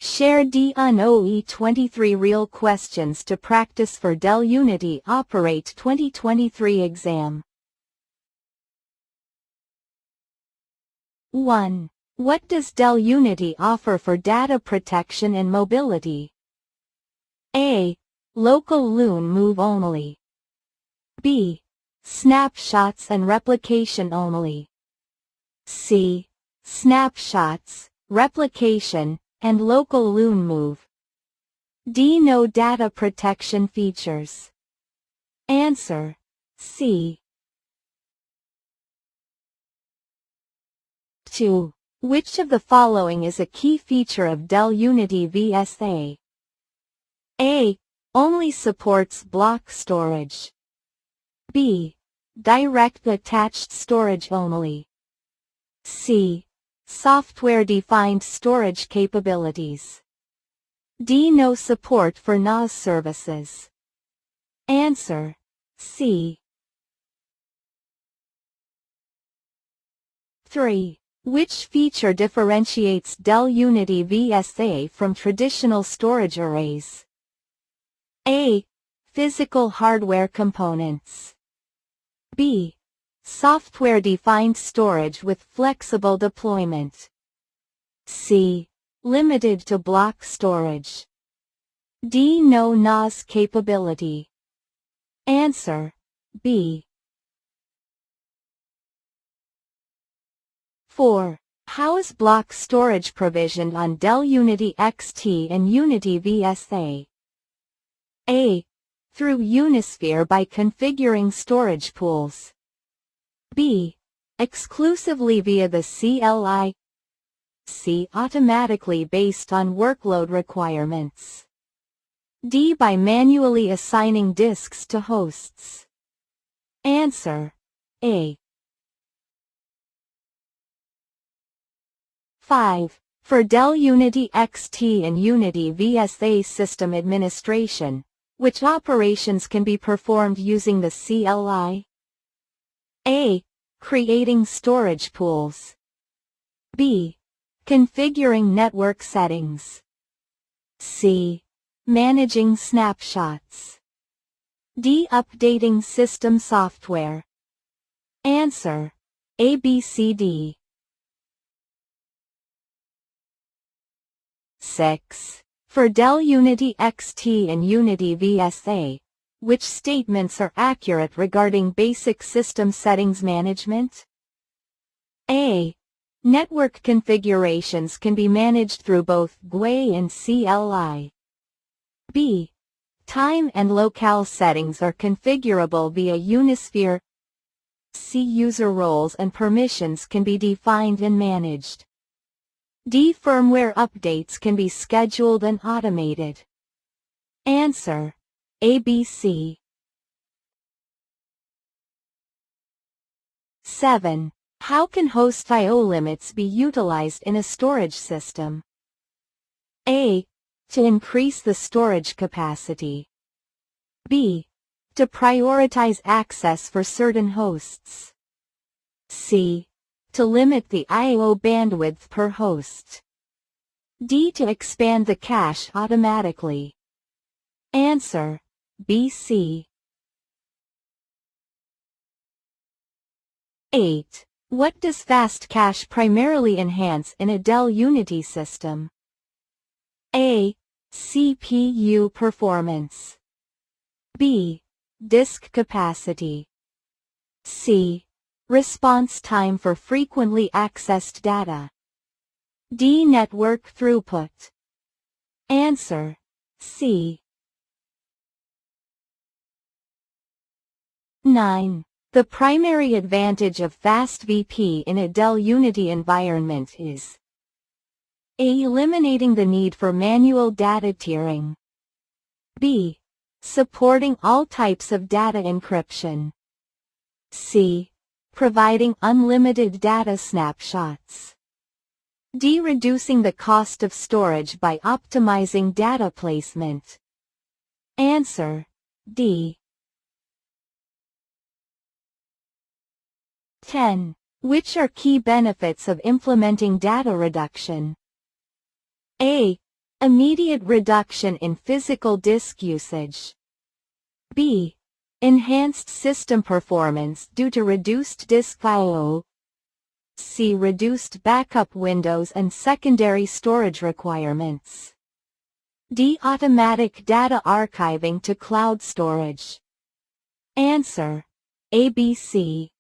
Share D-UN-OE-23 real questions to practice for Dell Unity Operate 2023 exam. 1. What does Dell Unity offer for data protection and mobility? A. Local loon move only. B. Snapshots and replication only. C. Snapshots, replication, and local loon move. D. No data protection features. Answer: C. 2. Which of the following is a key feature of Dell Unity VSA? A. Only supports block storage. B. Direct attached storage only. C. Software-defined storage capabilities. D. No support for NAS services. Answer: C. 3. Which feature differentiates Dell Unity VSA from traditional storage arrays? A. Physical hardware components. B. Software-defined storage with flexible deployment. C. Limited to block storage. D. No NAS capability. Answer: B. 4. How is block storage provisioned on Dell Unity XT and Unity VSA? A. Through Unisphere by configuring storage pools. B. Exclusively via the CLI. C. Automatically based on workload requirements. D. By manually assigning disks to hosts. Answer: A. 5. For Dell Unity XT and Unity VSA system administration, which operations can be performed using the CLI? A. Creating storage pools. B. Configuring network settings. C. Managing snapshots. D. Updating system software. Answer: A, B, C, D. 6. For Dell Unity XT and Unity VSA, which statements are accurate regarding basic system settings management? A. Network configurations can be managed through both GUI and CLI. B. Time and locale settings are configurable via Unisphere. C. User roles and permissions can be defined and managed. D. Firmware updates can be scheduled and automated. Answer: A, B, C. 7. How can host I/O limits be utilized in a storage system? A. To increase the storage capacity. B. To prioritize access for certain hosts. C. To limit the I/O bandwidth per host. D. To expand the cache automatically. Answer: B, C. 8. What does fast cache primarily enhance in a Dell Unity system? A. CPU performance. B. Disk capacity. C. Response time for frequently accessed data. D. Network throughput. Answer: C. 9. The primary advantage of FastVP in a Dell Unity environment is A. Eliminating the need for manual data tiering. B. Supporting all types of data encryption. C. Providing unlimited data snapshots. D. Reducing the cost of storage by optimizing data placement. Answer: D. 10. Which are key benefits of implementing data reduction? A. Immediate reduction in physical disk usage. B. Enhanced system performance due to reduced disk I/O. C. Reduced backup windows and secondary storage requirements. D. Automatic data archiving to cloud storage. Answer: A, B, C.